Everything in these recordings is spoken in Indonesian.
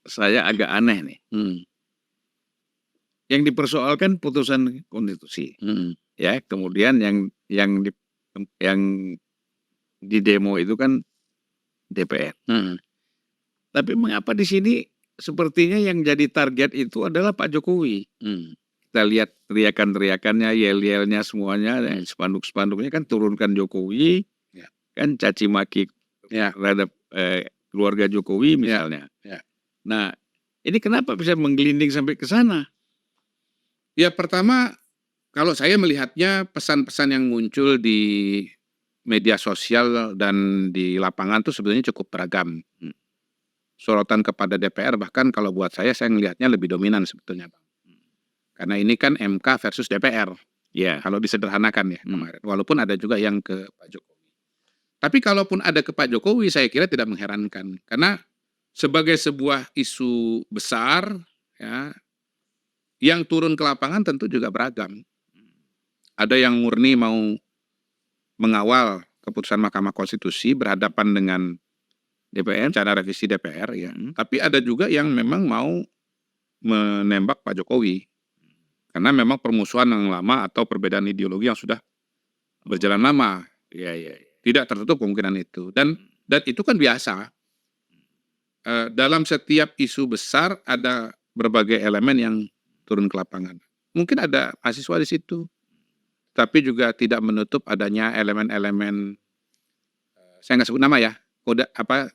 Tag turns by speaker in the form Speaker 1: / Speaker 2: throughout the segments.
Speaker 1: saya agak aneh nih. Yang dipersoalkan putusan konstitusi, ya. Kemudian yang di demo itu kan DPR. Tapi mengapa di sini sepertinya yang jadi target itu adalah Pak Jokowi. Kita lihat teriakan-teriakannya, yel-yelnya semuanya, spanduk-spanduknya kan turunkan Jokowi, kan caci maki terhadap keluarga Jokowi misalnya. Nah, ini kenapa bisa menggelinding sampai ke sana?
Speaker 2: Ya pertama, kalau saya melihatnya pesan-pesan yang muncul di media sosial dan di lapangan itu sebenarnya cukup beragam. Sorotan kepada DPR bahkan kalau buat saya melihatnya lebih dominan sebetulnya, Bang. Karena ini kan MK versus DPR. Ya, kalau disederhanakan ya kemarin. Walaupun ada juga yang ke Pak Jokowi. Tapi kalaupun ada ke Pak Jokowi, saya kira tidak mengherankan. Karena sebagai sebuah isu besar, ya, yang turun ke lapangan tentu juga beragam. Ada yang murni mau mengawal keputusan Mahkamah Konstitusi berhadapan dengan DPR, cara revisi DPR, ya. Tapi ada juga yang memang mau menembak Pak Jokowi. Karena memang permusuhan yang lama atau perbedaan ideologi yang sudah berjalan lama. Tidak tertutup kemungkinan itu. Dan itu kan biasa. Dalam setiap isu besar ada berbagai elemen yang turun ke lapangan. Mungkin ada mahasiswa di situ, tapi juga tidak menutup adanya elemen-elemen, saya nggak sebut nama ya, kode apa,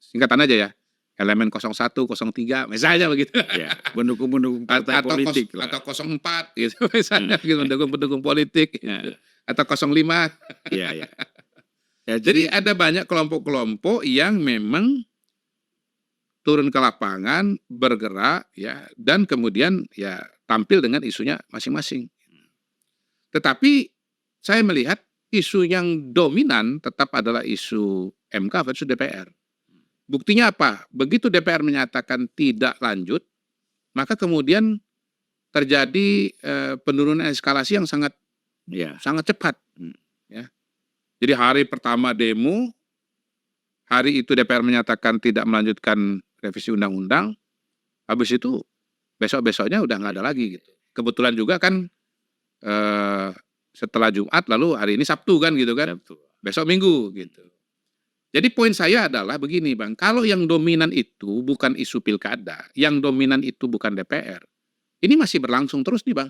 Speaker 2: singkatan aja ya, elemen 01, 03, misalnya begitu.
Speaker 1: Ya, pendukung-pendukung partai politik lah.
Speaker 2: Atau 04 gitu, misalnya gitu, pendukung-pendukung politik, gitu. Atau 05.
Speaker 1: Ya,
Speaker 2: jadi ada banyak kelompok-kelompok yang memang turun ke lapangan, bergerak, ya, dan kemudian ya tampil dengan isunya masing-masing. Tetapi saya melihat isu yang dominan tetap adalah isu MK versus DPR. Buktinya apa? Begitu DPR menyatakan tidak lanjut, maka kemudian terjadi penurunan eskalasi yang sangat cepat. Ya. Jadi hari pertama demo, hari itu DPR menyatakan tidak melanjutkan revisi undang-undang, habis itu besok-besoknya udah nggak ada lagi gitu. Kebetulan juga kan setelah Jumat lalu hari ini Sabtu kan gitu kan, besok Minggu gitu. Jadi poin saya adalah begini Bang, kalau yang dominan itu bukan isu pilkada, yang dominan itu bukan DPR, ini masih berlangsung terus nih Bang.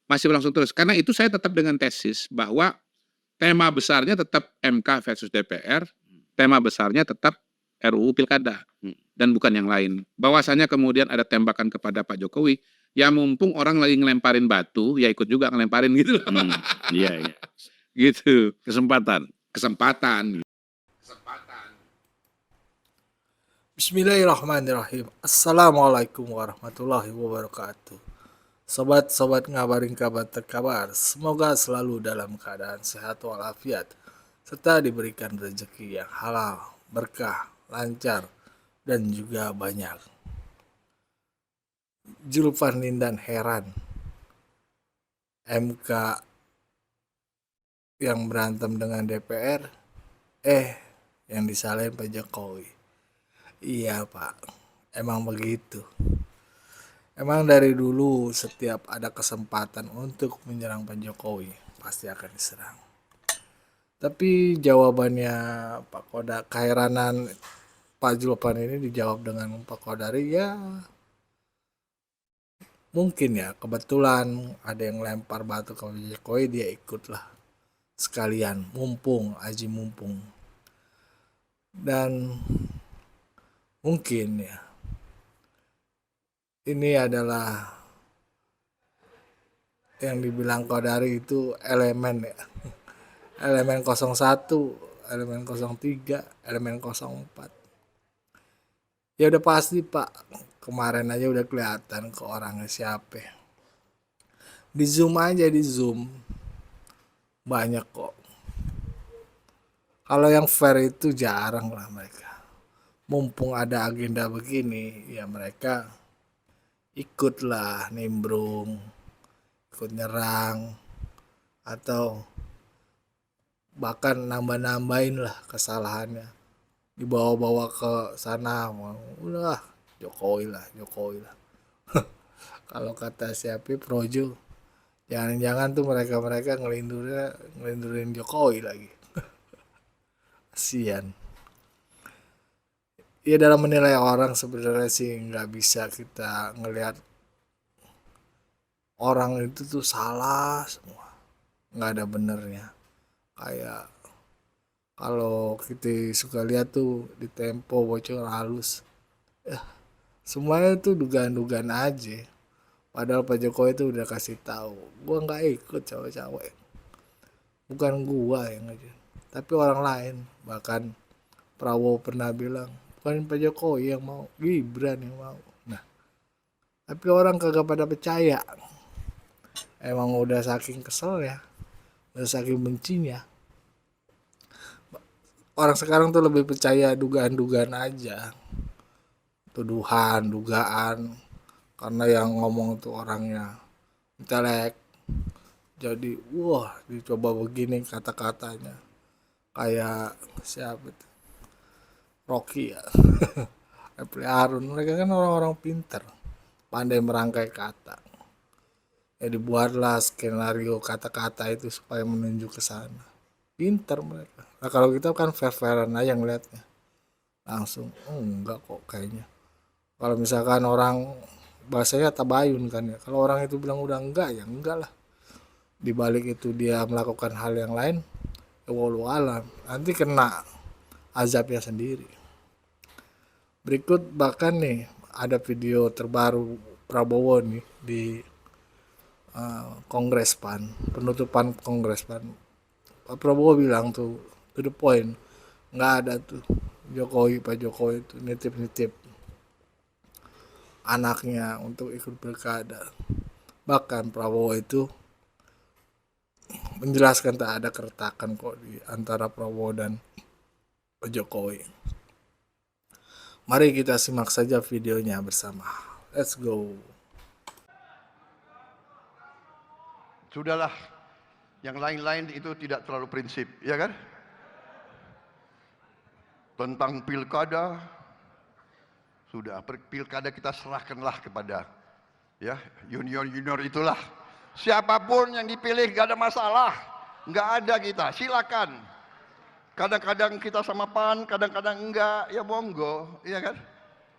Speaker 2: Masih berlangsung terus, karena itu saya tetap dengan tesis bahwa tema besarnya tetap MK versus DPR, tema besarnya tetap RUU Pilkada, dan bukan yang lain. Bahwasanya kemudian ada tembakan kepada Pak Jokowi, ya mumpung orang lagi ngelemparin batu, ya ikut juga ngelemparin gitu.
Speaker 1: Iya.
Speaker 2: Gitu.
Speaker 1: Kesempatan.
Speaker 3: Bismillahirrahmanirrahim. Assalamualaikum warahmatullahi wabarakatuh. Sobat-sobat ngabarin kabar terkabar, semoga selalu dalam keadaan sehat walafiat, serta diberikan rezeki yang halal, berkah, lancar, dan juga banyak. Julfan dan heran, MK yang berantem dengan DPR, yang disalahin Pak Jokowi. Iya Pak, emang begitu. Emang dari dulu setiap ada kesempatan untuk menyerang Pak Jokowi, pasti akan diserang. Tapi jawabannya Pak Kodari, keheranan Pak Julfan ini dijawab dengan Pak Kodari, ya mungkin ya kebetulan ada yang lempar batu ke Pak Jokowi, dia ikutlah sekalian, mumpung. Dan mungkin ya ini adalah yang dibilang Kodari itu elemen ya. Elemen 01, elemen 03, elemen 04. Ya udah pasti Pak, kemarin aja udah kelihatan ke orangnya siapa. Di zoom aja, banyak kok. Kalau yang fair itu jarang lah mereka. Mumpung ada agenda begini, ya mereka ikutlah nimbrung, ikut nyerang, atau bahkan nambah-nambahin lah kesalahannya dibawa-bawa ke sana, udah Jokowi lah. Kalau kata siapa Projo, jangan-jangan tuh mereka ngelindurin Jokowi lagi. Kasian. Ya dalam menilai orang sebenarnya sih nggak bisa kita ngelihat orang itu tuh salah semua, nggak ada benernya. Kayak kalau kita suka lihat tuh di Tempo bocor halus, semuanya tuh dugaan-dugaan aja. Padahal Pak Jokowi itu udah kasih tahu, gua nggak ikut cawe-cawe, bukan gua yang aja, tapi orang lain. Bahkan Prabowo pernah bilang, bukan Pak Jokowi yang mau, Gibran yang mau. Nah, tapi orang kagak pada percaya. Emang udah saking kesel ya, udah saking bencinya. Orang sekarang tuh lebih percaya dugaan-dugaan aja, tuduhan, dugaan, karena yang ngomong tuh orangnya intelek. Jadi wah dicoba begini kata-katanya, kayak siapa tuh, Rocky ya. Refli Harun, mereka kan orang-orang pinter, pandai merangkai kata. Ya dibuatlah skenario kata-kata itu supaya menunjuk ke sana. Pinter mereka. Nah kalau kita kan fair-fairan aja ngeliatnya, langsung enggak kok kayaknya. Kalau misalkan orang bahasanya tabayun kan ya, kalau orang itu bilang udah enggak ya enggak lah. Di balik itu dia melakukan hal yang lain, ya wallahu alam, nanti kena azabnya sendiri. Berikut bahkan nih ada video terbaru Prabowo nih di Kongres PAN, penutupan Kongres PAN. Pak Prabowo bilang tuh to the point, nggak ada tuh Pak Jokowi itu nitip-nitip anaknya untuk ikut pilkada. Bahkan Prabowo itu menjelaskan tak ada keretakan kok di antara Prabowo dan Pak Jokowi. Mari kita simak saja videonya bersama. Let's go.
Speaker 4: Sudahlah, yang lain-lain itu tidak terlalu prinsip, ya kan? Tentang pilkada, sudah pilkada kita serahkanlah kepada ya junior itulah. Siapapun yang dipilih gak ada masalah, nggak ada kita, silakan. Kadang-kadang kita sama PAN, kadang-kadang enggak, ya monggo, ya kan?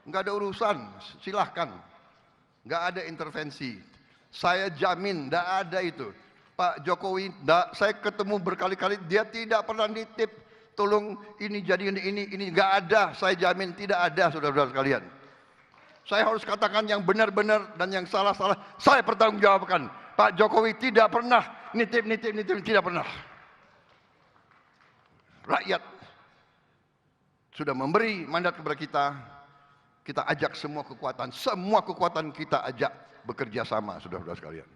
Speaker 4: Nggak ada urusan, silahkan. Nggak ada intervensi. Saya jamin tidak ada itu. Pak Jokowi, saya ketemu berkali-kali, dia tidak pernah nitip, tolong ini jadi ini, nggak ada. Saya jamin tidak ada, saudara-saudara sekalian. Saya harus katakan yang benar-benar dan yang salah-salah, saya pertanggungjawabkan. Pak Jokowi tidak pernah nitip, tidak pernah. Rakyat sudah memberi mandat kepada kita ajak semua kekuatan kita ajak bekerja sama, saudara-saudara sekalian.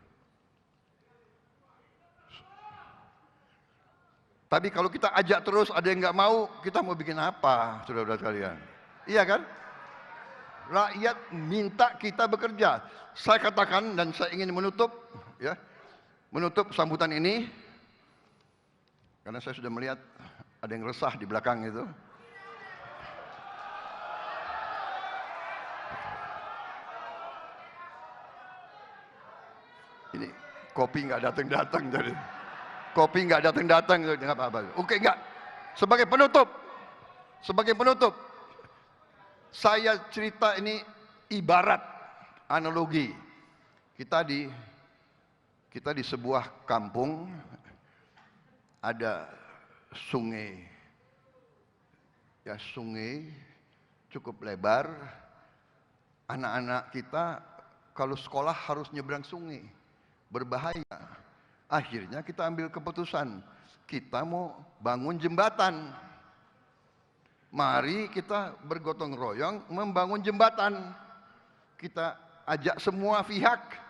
Speaker 4: Tapi kalau kita ajak terus ada yang nggak mau, kita mau bikin apa, saudara-saudara sekalian? Iya kan? Rakyat minta kita bekerja. Saya katakan dan saya ingin menutup sambutan ini, karena saya sudah melihat ada yang resah di belakang itu. Ini kopi nggak datang jadi kopi nggak datang nggak apa-apa. Oke, nggak. Sebagai penutup, saya cerita ini ibarat analogi. Kita di sebuah kampung ada sungai, ya sungai cukup lebar. Anak-anak kita kalau sekolah harus nyebrang sungai. Berbahaya. Akhirnya kita ambil keputusan, kita mau bangun jembatan. Mari kita bergotong royong membangun jembatan. Kita ajak semua pihak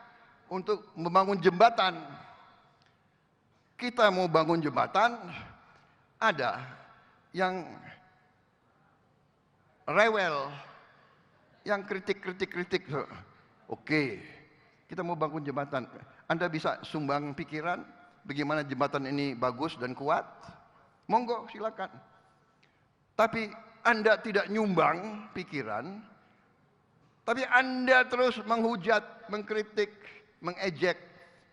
Speaker 4: untuk membangun jembatan. Kita mau bangun jembatan, ada yang rewel, yang kritik. Oke, kita mau bangun jembatan. Anda bisa sumbang pikiran bagaimana jembatan ini bagus dan kuat? Monggo, silakan. Tapi Anda tidak nyumbang pikiran, tapi Anda terus menghujat, mengkritik, mengejek.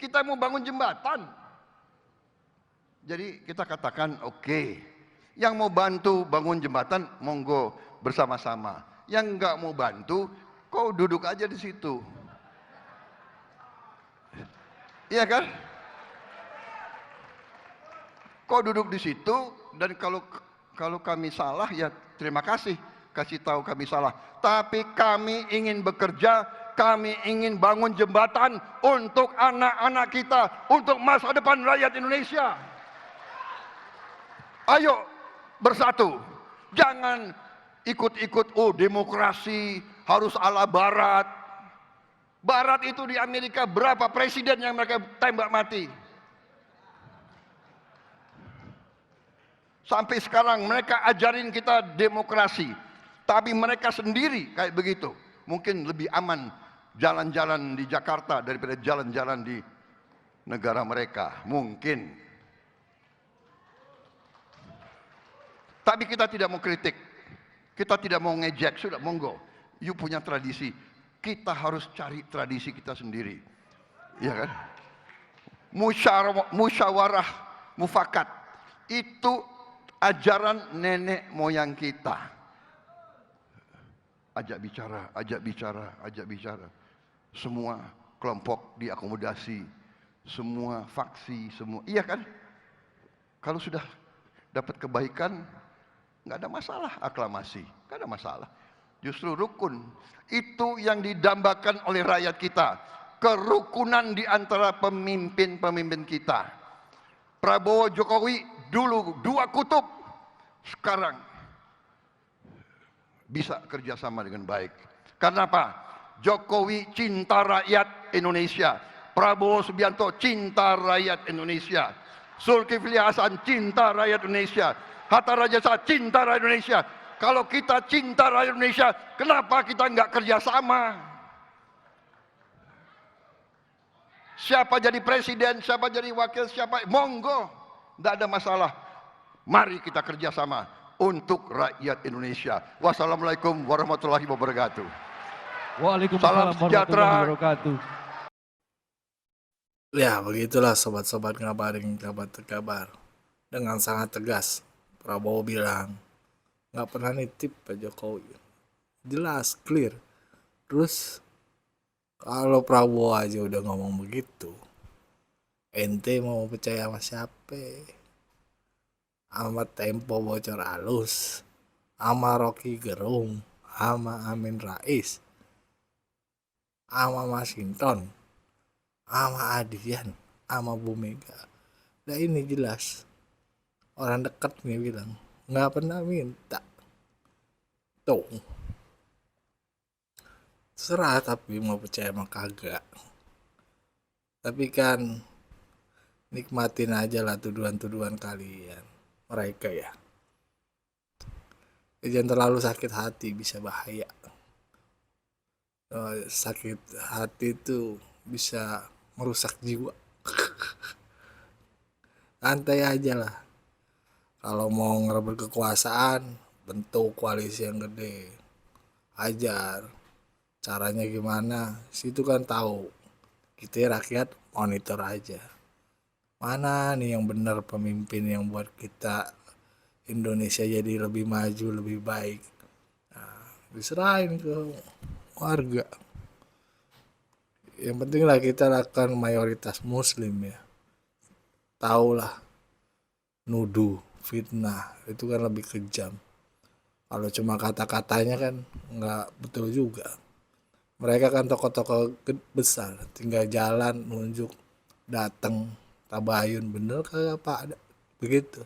Speaker 4: Kita mau bangun jembatan. Jadi kita katakan oke, yang mau bantu bangun jembatan monggo bersama-sama. Yang nggak mau bantu, kau duduk aja di situ. Iya kan? Kau duduk di situ dan kalau kami salah ya terima kasih, kasih tahu kami salah. Tapi kami ingin bekerja, kami ingin bangun jembatan untuk anak-anak kita, untuk masa depan rakyat Indonesia. Ayo bersatu, jangan ikut-ikut demokrasi harus ala Barat. Barat itu di Amerika berapa presiden yang mereka tembak mati? Sampai sekarang mereka ajarin kita demokrasi, tapi mereka sendiri kayak begitu. Mungkin lebih aman jalan-jalan di Jakarta daripada jalan-jalan di negara mereka, mungkin. Tapi kita tidak mau kritik, kita tidak mau ngejek, sudah monggo. You punya tradisi, kita harus cari tradisi kita sendiri, ya kan? Musyawarah mufakat itu ajaran nenek moyang kita. Ajak bicara, ajak bicara, ajak bicara. Semua kelompok diakomodasi, semua faksi, semua, iya kan? Kalau sudah dapat kebaikan, nggak ada masalah aklamasi, nggak ada masalah. Justru rukun itu yang didambakan oleh rakyat kita, kerukunan di antara pemimpin-pemimpin kita. Prabowo Jokowi dulu dua kutub, sekarang bisa kerjasama dengan baik. Karena apa? Jokowi cinta rakyat Indonesia, Prabowo Subianto cinta rakyat Indonesia, Zulkifli Hasan cinta rakyat Indonesia, Hatta Rajasa cinta rakyat Indonesia. Kalau kita cinta rakyat Indonesia, kenapa kita nggak kerjasama? Siapa jadi presiden, siapa jadi wakil, siapa, monggo, nggak ada masalah. Mari kita kerjasama untuk rakyat Indonesia. Wassalamualaikum warahmatullahi wabarakatuh.
Speaker 5: Waalaikumsalam warahmatullahi wabarakatuh.
Speaker 3: Ya begitulah sobat-sobat ngabarin kabar. Dengan sangat tegas Prabowo bilang nggak pernah nitip Pak Jokowi, jelas clear. Terus kalau Prabowo aja udah ngomong begitu, ente mau percaya sama siapa? Sama Tempo bocor halus, sama Rocky Gerung, sama Amin Rais, sama Mas Hinton, sama Adian, sama Bu Mega. Nah ini jelas orang dekat nih bilang nggak pernah minta. Tuh serah tapi mau percaya mah kagak. Tapi kan nikmatin aja lah tuduhan-tuduhan kalian mereka ya. Jangan terlalu sakit hati, bisa bahaya. Sakit hati itu bisa merusak jiwa. Santai aja lah. Kalau mau ngerebut kekuasaan, bentuk koalisi yang gede, ajar caranya gimana, situ kan tahu. Kita rakyat monitor aja. Mana nih yang benar pemimpin yang buat kita Indonesia jadi lebih maju, lebih baik. Nah, diserahin ke warga. Yang penting lah kita lakukan mayoritas muslim ya. Taulah nuduh, fitnah itu kan lebih kejam. Kalau cuma kata-katanya kan nggak betul juga. Mereka kan tokoh-tokoh besar, tinggal jalan nunjuk, datang, tabayun, bener kagak Pak ada, begitu.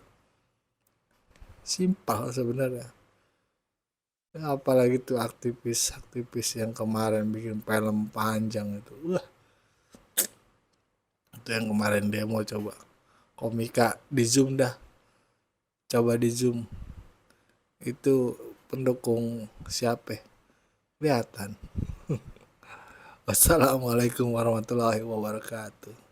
Speaker 3: Simpel sebenarnya. Apalagi tuh aktivis yang kemarin bikin film panjang itu, itu yang kemarin demo coba. Komika di Zoom dah. Coba di Zoom. Itu pendukung siapa? Kelihatan. Wassalamualaikum warahmatullahi wabarakatuh.